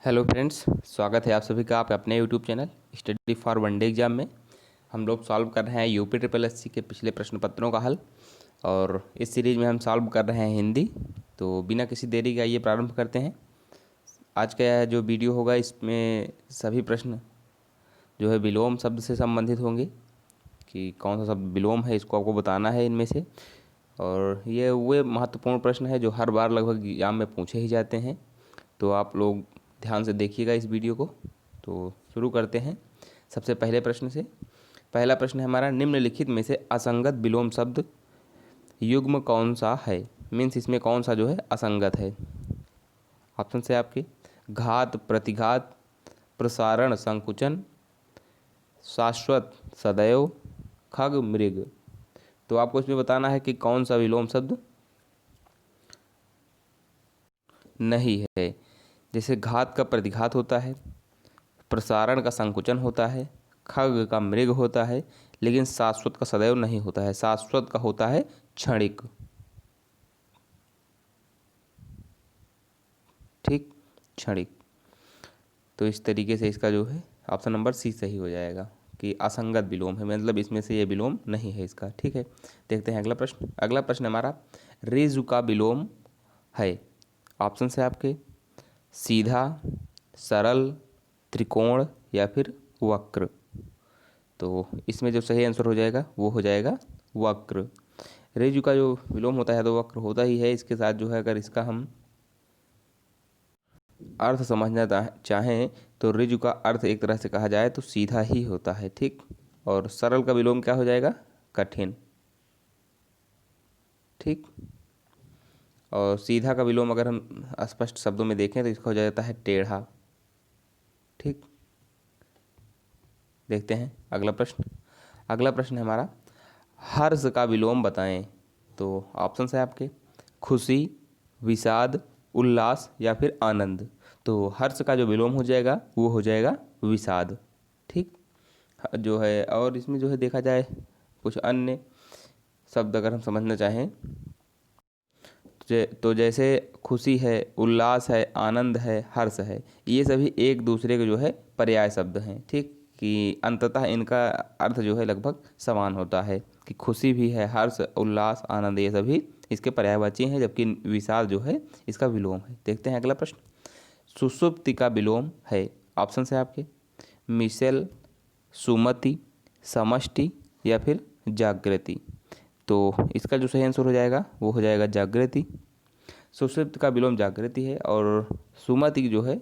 Hello friends, स्वागत है आप सभी का आप अपने YouTube channel study for one day exam में। हम लोग सॉल्व कर रहे हैं यूपी ट्रिपल एससी के पिछले प्रश्न पत्रों का हल, और इस सीरीज़ में हम सॉल्व कर रहे हैं हिंदी। तो बिना किसी देरी का ये प्रारंभ करते हैं। आज का जो वीडियो होगा इसमें सभी प्रश्न जो है विलोम शब्द से संबंधित होंगे कि कौन सा शब्द विलोम है, इसको आपको बताना है इनमें से। और ये वे महत्वपूर्ण प्रश्न है जो हर बार लगभग एग्जाम में पूछे ही जाते हैं, तो आप लोग ध्यान से देखिएगा इस वीडियो को। तो शुरू करते हैं सबसे पहले प्रश्न से। पहला प्रश्न है हमारा, निम्नलिखित में से असंगत विलोम शब्द युग्म कौन सा है। मीन्स इसमें कौन सा जो है असंगत है। ऑप्शन से आपके घात प्रतिघात, प्रसारण संकुचन, शाश्वत सदैव, खग मृग। तो आपको इसमें बताना है कि कौन सा विलोम शब्द नहीं है। जैसे घात का प्रतिघात होता है, प्रसारण का संकुचन होता है, खग का मृग होता है, लेकिन शाश्वत का सदैव नहीं होता है। शाश्वत का होता है क्षणिक। ठीक, क्षणिक। तो इस तरीके से इसका जो है ऑप्शन नंबर सी सही हो जाएगा कि असंगत विलोम है, मतलब इसमें से ये विलोम नहीं है इसका। ठीक है, देखते हैं अगला प्रश्न। अगला प्रश्न हमारा, रेजु का विलोम है। ऑप्शन से आपके सीधा, सरल, त्रिकोण या फिर वक्र। तो इसमें जो सही आंसर हो जाएगा वो हो जाएगा वक्र। रेजु का जो विलोम होता है तो वक्र होता ही है। इसके साथ जो है अगर इसका हम अर्थ समझना चाहें तो रेजु का अर्थ एक तरह से कहा जाए तो सीधा ही होता है। ठीक, और सरल का विलोम क्या हो जाएगा, कठिन। ठीक, और सीधा का विलोम अगर हम स्पष्ट शब्दों में देखें तो इसका हो जाता है टेढ़ा। ठीक, देखते हैं अगला प्रश्न। अगला प्रश्न है हमारा, हर्ष का विलोम बताएं। तो ऑप्शन है आपके खुशी, विषाद, उल्लास या फिर आनंद। तो हर्ष का जो विलोम हो जाएगा वो हो जाएगा विषाद। ठीक, जो है और इसमें जो है देखा जाए कुछ अन्य शब्द अगर हम समझना चाहें तो जैसे खुशी है, उल्लास है, आनंद है, हर्ष है, ये सभी एक दूसरे के जो है पर्याय शब्द हैं। ठीक, कि अंततः इनका अर्थ जो है लगभग समान होता है कि खुशी भी है, हर्ष, उल्लास, आनंद ये सभी इसके पर्यायवाची हैं, जबकि विषाद जो है इसका विलोम है। देखते हैं अगला प्रश्न। सुषुप्ति का विलोम है। ऑप्शन है आपके मिशेल, सुमति, समष्टि या फिर जागृति। तो इसका जो सही आंसर हो जाएगा वो हो जाएगा जागृति। सुषुप्त का विलोम जागृति है, और सुमति जो है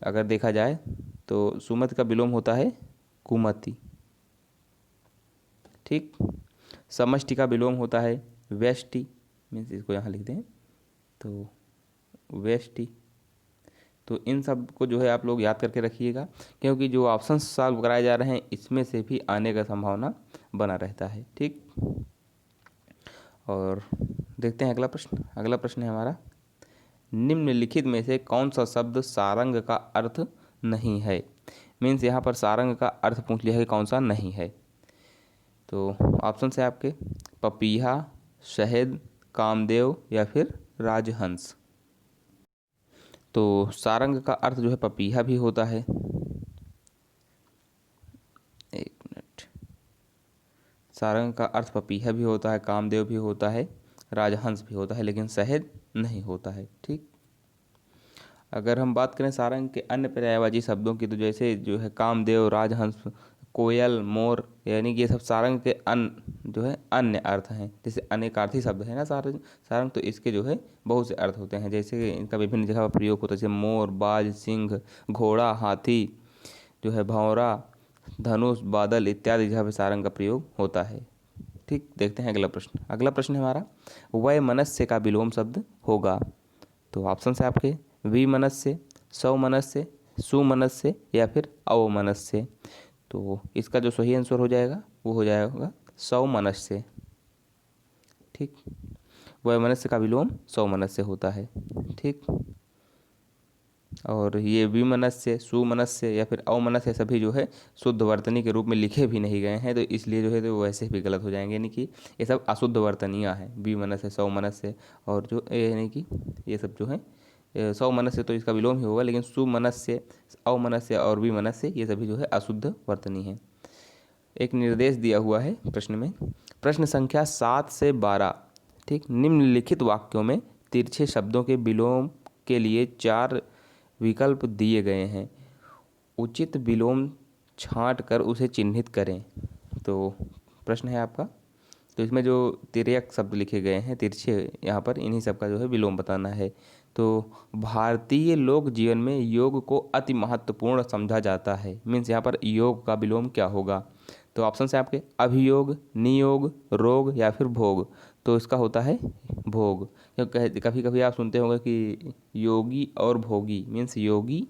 अगर देखा जाए तो सुमति का विलोम होता है कुमति। ठीक, समष्टि का विलोम होता है व्यष्टि। मीन्स इसको यहाँ लिख दें तो व्यष्टि। तो इन सब को जो है आप लोग याद करके रखिएगा, क्योंकि जो ऑप्शन सॉल्व कराए जा रहे हैं इसमें से भी आने का संभावना बना रहता है। ठीक, और देखते हैं अगला प्रश्न। अगला प्रश्न है हमारा, निम्नलिखित में से कौन सा शब्द सारंग का अर्थ नहीं है। मीन्स यहाँ पर सारंग का अर्थ पूछ लिया है कौन सा नहीं है। तो ऑप्शन है आपके पपीहा, शहद, कामदेव या फिर राजहंस। तो सारंग का अर्थ जो है पपीहा भी होता है, एक मिनट, सारंग का अर्थ पपीहा भी होता है, कामदेव भी होता है, राजहंस भी होता है, लेकिन शहद नहीं होता है। ठीक, अगर हम बात करें सारंग के अन्य पर्यायवाची शब्दों की तो जैसे जो है कामदेव, राजहंस, कोयल, मोर, यानी कि ये सब सारंग के अन्य जो है अन्य अर्थ हैं। जैसे अनेकार्थी शब्द है ना सारंग सारंग, तो इसके जो है बहुत से अर्थ होते हैं। जैसे इनका विभिन्न जगह पर प्रयोग होता है, जैसे मोर, बाज, सिंह, घोड़ा, हाथी, जो है भंवरा, धनुष, बादल इत्यादि जगह पर सारंग का प्रयोग होता है। ठीक, देखते हैं अगला प्रश्न। अगला प्रश्न है हमारा, वैमनस्य का विलोम शब्द होगा। तो ऑप्शन है आपके विमनस्य, सौमनस्य, सुमनस्य या फिर अवमनस्य। तो इसका जो सही आंसर हो जाएगा वो हो जाएगा सौमनस्य। ठीक, वैमनस्य का विलोम सौमनस्य होता है। ठीक, और ये विमनस्य, सुमनस्य या फिर अवमनस्य सभी जो है शुद्ध वर्तनी के रूप में लिखे भी नहीं गए हैं, तो इसलिए जो है तो वैसे भी गलत हो जाएंगे। यानी कि ये सब अशुद्ध वर्तनियाँ हैं, विमनस्य, सौमनस्य, और जो यानी कि ये सब जो है सौमनस्य तो इसका विलोम ही होगा, लेकिन सुमनस्य, अवमनस्य और विमनस्य ये सभी जो है अशुद्ध वर्तनी है। एक निर्देश दिया हुआ है प्रश्न में, प्रश्न संख्या 7 से 12, ठीक। निम्नलिखित वाक्यों में तिरछे शब्दों के विलोम के लिए 4 विकल्प दिए गए हैं, उचित विलोम छांट कर उसे चिन्हित करें। तो प्रश्न है आपका, तो इसमें जो तिर्यक शब्द लिखे गए हैं तिरछे, यहाँ पर इन्हीं सब का जो है विलोम बताना है। तो भारतीय लोक जीवन में योग को अति महत्वपूर्ण समझा जाता है, मीन्स यहाँ पर योग का विलोम क्या होगा। तो ऑप्शन है आपके अभियोग, नियोग, रोग या फिर भोग। तो इसका होता है भोग, क्योंकि कभी कभी आप सुनते होंगे कि योगी और भोगी, मीन्स योगी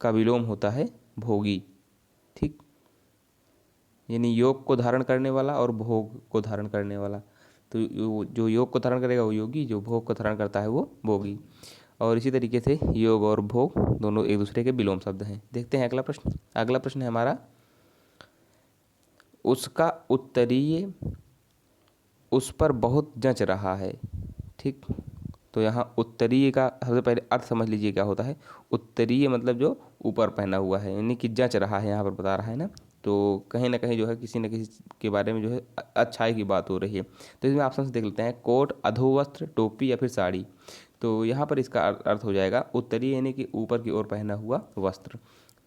का विलोम होता है भोगी, ठीक। यानी योग को धारण करने वाला और भोग को धारण करने वाला। तो जो योग को धारण करेगा वो योगी, जो भोग को धारण करता है वो भोगी। और इसी तरीके से योग और भोग दोनों एक दूसरे के विलोम शब्द हैं। देखते हैं अगला प्रश्न। अगला प्रश्न है हमारा, उसका उत्तरीय उस पर बहुत जच रहा है, ठीक। तो यहाँ उत्तरीय का सबसे पहले अर्थ समझ लीजिए क्या होता है। उत्तरीय मतलब जो ऊपर पहना हुआ है, यानी कि जच रहा है, यहाँ पर बता रहा है ना। तो कहीं ना कहीं जो है किसी न किसी के बारे में जो है अच्छाई की बात हो रही है। तो इसमें ऑप्शन से देख लेते हैं, कोट, अधोवस्त्र, टोपी या फिर साड़ी। तो यहाँ पर इसका अर्थ हो जाएगा उत्तरीय यानी कि ऊपर की ओर पहना हुआ वस्त्र।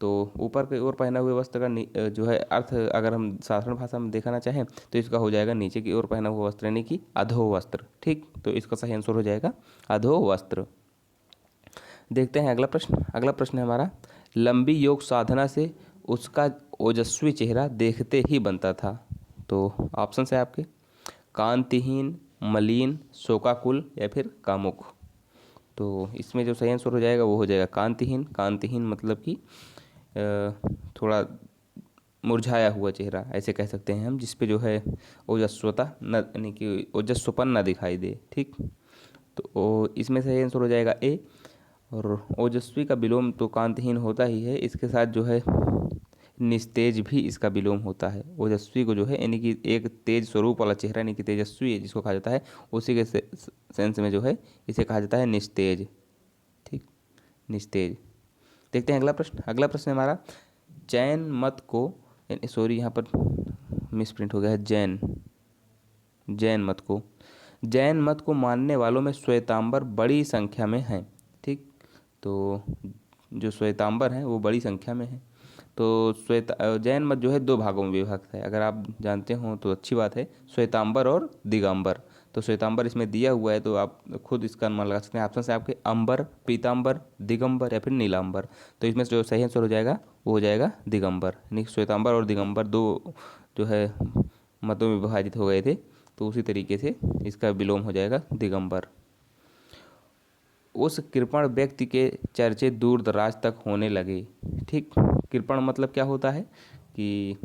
तो ऊपर की ओर पहना हुए वस्त्र का जो है अर्थ अगर हम साधारण भाषा में देखना चाहें तो इसका हो जाएगा नीचे की ओर पहना हुआ वस्त्र यानी कि अधो वस्त्र, ठीक। तो इसका सही आंसर हो जाएगा अधो वस्त्र। देखते हैं अगला प्रश्न। अगला प्रश्न है हमारा, लंबी योग साधना से उसका ओजस्वी चेहरा देखते ही बनता था। तो ऑप्शन है आपके कांतिहीन, मलिन, शोकाकुल या फिर कामुक। तो इसमें जो सही आंसर हो जाएगा वो हो जाएगा कांतिहीन। कांतिहीन मतलब कि थोड़ा मुरझाया हुआ चेहरा ऐसे कह सकते हैं हम, जिसपे जो है ओजस्वता न, यानी कि ओजस्वपन न दिखाई दे, ठीक। तो इसमें सही आंसर हो जाएगा ए। और ओजस्वी का विलोम तो कांतिहीन होता ही है, इसके साथ जो है निस्तेज भी इसका विलोम होता है। ओजस्वी को जो है यानी कि एक तेज स्वरूप वाला चेहरा यानी कि तेजस्वी जिसको कहा जाता है, उसी के सेंस में जो है इसे कहा जाता है निस्तेज, ठीक, निस्तेज। देखते हैं अगला प्रश्न। अगला प्रश्न है हमारा, जैन मत को, सॉरी यहाँ पर मिसप्रिंट हो गया है, जैन मत को मानने वालों में श्वेतांबर बड़ी संख्या में हैं, ठीक। तो जो श्वेतांबर हैं वो बड़ी संख्या में हैं। तो जैन मत जो है 2 भागों में विभक्त है, अगर आप जानते हो तो अच्छी बात है, श्वेतांबर और दिगंबर। तो श्वेतांबर इसमें दिया हुआ है, तो आप खुद इसका अनुमान लगा सकते हैं। ऑप्शन है आपके अंबर, पीतांबर, दिगंबर या फिर नीलांबर। तो इसमें जो सही आंसर हो जाएगा वो हो जाएगा दिगंबर, यानी श्वेतांबर और दिगंबर 2 जो है मतों में विभाजित हो गए थे, तो उसी तरीके से इसका विलोम हो जाएगा दिगंबर। उस कृपण व्यक्ति के चर्चे दूर दराज तक होने लगे, ठीक। कृपण मतलब क्या होता है कि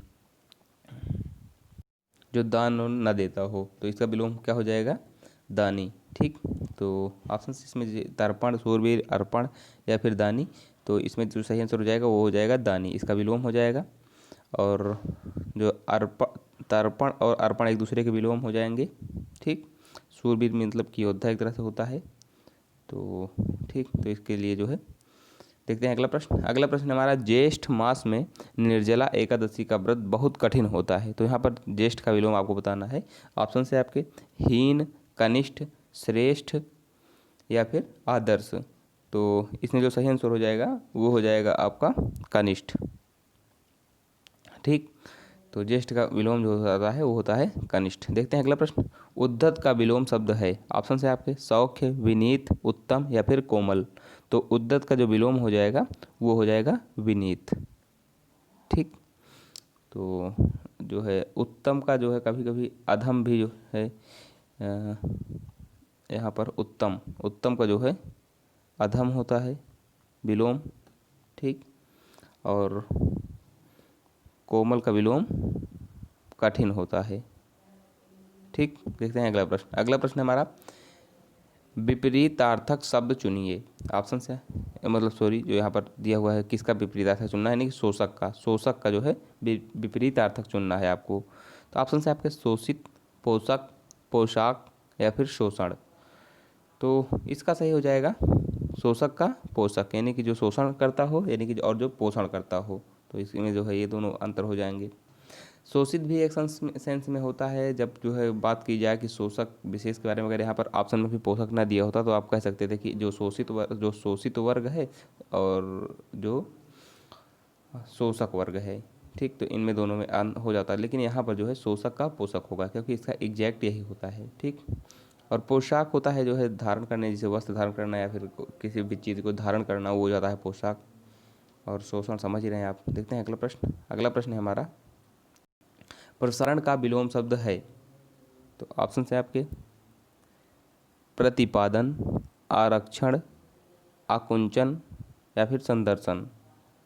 जो दान न देता हो, तो इसका विलोम क्या हो जाएगा दानी, ठीक। तो ऑप्शन इसमें तर्पण, शूरवीर, अर्पण या फिर दानी। तो इसमें जो सही आंसर हो जाएगा वो हो जाएगा दानी, इसका विलोम हो जाएगा। और जो तर्पण और अर्पण एक दूसरे के विलोम हो जाएंगे, ठीक। शूरवीर मतलब कि योद्धा एक तरह से होता है, तो ठीक। तो इसके लिए जो है देखते हैं अगला प्रश्न। अगला प्रश्न हमारा, ज्येष्ठ मास में निर्जला एकादशी का व्रत बहुत कठिन होता है। तो यहाँ पर ज्येष्ठ का विलोम आपको बताना है। ऑप्शन है आपके हीन, कनिष्ठ, श्रेष्ठ या फिर आदर्श। तो इसमें जो सही आंसर हो जाएगा वो हो जाएगा आपका कनिष्ठ, ठीक। तो ज्येष्ठ का विलोम जो होता है वो होता है कनिष्ठ। देखते हैं अगला प्रश्न। उद्धत का विलोम शब्द है, ऑप्शन है आपके सौख्य, विनीत, उत्तम या फिर कोमल। तो उद्धत का जो विलोम हो जाएगा वो हो जाएगा विनीत, ठीक। तो जो है उत्तम का जो है कभी कभी अधम भी जो है यहाँ पर उत्तम का जो है अधम होता है विलोम, ठीक। और कोमल का विलोम कठिन होता है, ठीक। देखते हैं अगला प्रश्न। अगला प्रश्न हमारा, विपरीतार्थक शब्द चुनिए। ऑप्शन है मतलब सॉरी जो यहाँ पर दिया हुआ है किसका विपरीतार्थक चुनना है, यानी कि शोषक का जो है विपरीतार्थक चुनना है आपको। तो ऑप्शन है आपके शोषित, पोषक, पोशाक या फिर शोषण। तो इसका सही हो जाएगा शोषक का पोषक, यानी कि जो शोषण करता हो यानी कि और जो पोषण करता हो, तो इसमें जो है ये दोनों अंतर हो जाएंगे। शोषित भी एक सेंस में होता है। जब जो है बात की जाए कि शोषक विशेष के बारे में, अगर यहाँ पर ऑप्शन में भी पोषक ना दिया होता तो आप कह सकते थे कि जो शोषित वर्ग है और जो शोषक वर्ग है, ठीक, तो इनमें दोनों में हो जाता है। लेकिन यहाँ पर जो है शोषक का पोषक होगा, क्योंकि इसका एग्जैक्ट यही होता है, ठीक। और पोशाक होता है जो है धारण करने, जैसे वस्त्र धारण करना या फिर किसी भी चीज़ को धारण करना, वो हो जाता है पोशाक। और शोषण समझ ही रहे हैं आप। देखते हैं अगला प्रश्न। अगला प्रश्न है हमारा, प्रसारण का विलोम शब्द है। तो ऑप्शन है आपके प्रतिपादन, आरक्षण, आकुंचन या फिर संदर्शन।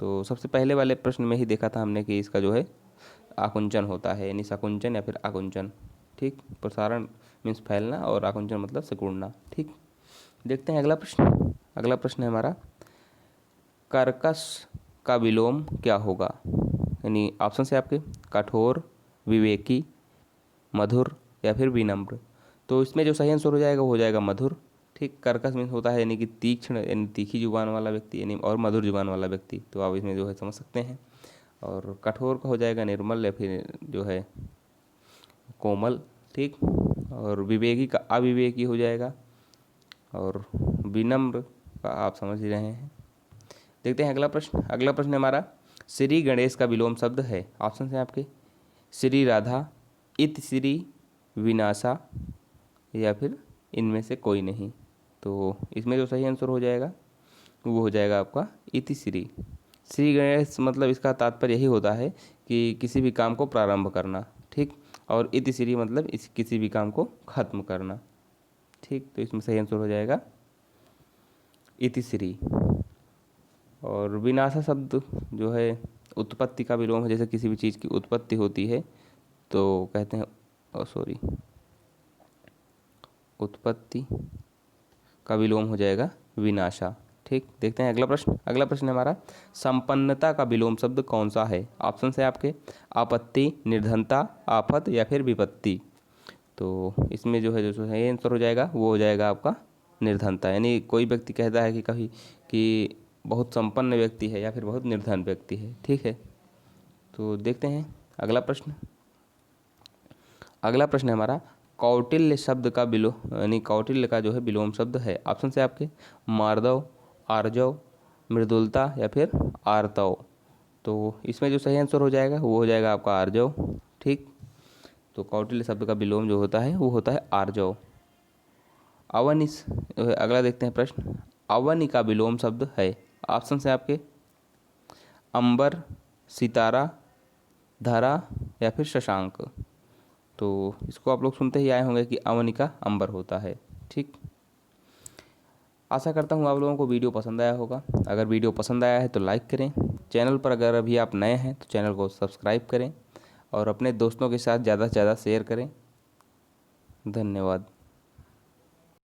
तो सबसे पहले वाले प्रश्न में ही देखा था हमने कि इसका जो है आकुंचन होता है, यानी सकुंचन या फिर आकुंचन, ठीक। प्रसारण मीन्स फैलना और आकुंचन मतलब सिकुड़ना, ठीक। देखते हैं अगला प्रश्न। अगला प्रश्न है हमारा, कर्कश का विलोम क्या होगा। यानी ऑप्शन है आपके कठोर, विवेकी, मधुर या फिर विनम्र। तो इसमें जो सही आंसर हो जाएगा वो हो जाएगा मधुर, ठीक। कर्कश मीन्स होता है यानी कि तीक्ष्ण, यानी तीखी जुबान वाला व्यक्ति, यानी और मधुर जुबान वाला व्यक्ति, तो आप इसमें जो है समझ सकते हैं। और कठोर का हो जाएगा निर्मल या फिर जो है कोमल, ठीक। और विवेकी का अविवेकी हो जाएगा, और विनम्र का आप समझ ही रहे हैं। देखते हैं अगला प्रश्न। अगला प्रश्न हमारा, श्री गणेश का विलोम शब्द है। ऑप्शन है आपके श्री राधा, इत श्री, विनाशा या फिर इनमें से कोई नहीं। तो इसमें जो सही आंसर हो जाएगा वो हो जाएगा आपका इति श्री। श्री गणेश मतलब इसका तात्पर्य यही होता है कि किसी भी काम को प्रारंभ करना, ठीक। और इति श्री मतलब इस किसी भी काम को खत्म करना, ठीक। तो इसमें सही आंसर हो जाएगा इति श्री। और विनाशा शब्द जो है उत्पत्ति का विलोम है। जैसे किसी भी चीज़ की उत्पत्ति होती है तो कहते हैं उत्पत्ति का विलोम हो जाएगा विनाशा, ठीक। देखते हैं अगला प्रश्न। अगला प्रश्न हमारा, संपन्नता का विलोम शब्द कौन सा है। ऑप्शन है आपके आपत्ति, निर्धनता, आफत या फिर विपत्ति। तो इसमें जो है जो सही आंसर हो जाएगा वो हो जाएगा आपका निर्धनता। यानी कोई व्यक्ति कहता है कि कभी कि बहुत संपन्न व्यक्ति है या फिर बहुत निर्धन व्यक्ति है, ठीक है। तो देखते हैं अगला प्रश्न। अगला प्रश्न है हमारा, कौटिल्य शब्द का विलोम, यानी कौटिल्य का जो है विलोम शब्द है। ऑप्शन से आपके मार्दव, आर्जव, मृदुलता या फिर आर्तव। तो इसमें जो सही आंसर हो जाएगा वो हो जाएगा आपका आर्जव, ठीक। तो कौटिल्य शब्द का विलोम जो होता है वो होता है आर्जव। अवनिस, अगला देखते हैं प्रश्न, अवनि का विलोम शब्द है। ऑप्शन है आपके अंबर, सितारा, धरा या फिर शशांक। तो इसको आप लोग सुनते ही आए होंगे कि अवनि का अंबर होता है, ठीक। आशा करता हूँ आप लोगों को वीडियो पसंद आया होगा। अगर वीडियो पसंद आया है तो लाइक करें। चैनल पर अगर अभी आप नए हैं तो चैनल को सब्सक्राइब करें और अपने दोस्तों के साथ ज़्यादा से ज़्यादा शेयर करें। धन्यवाद।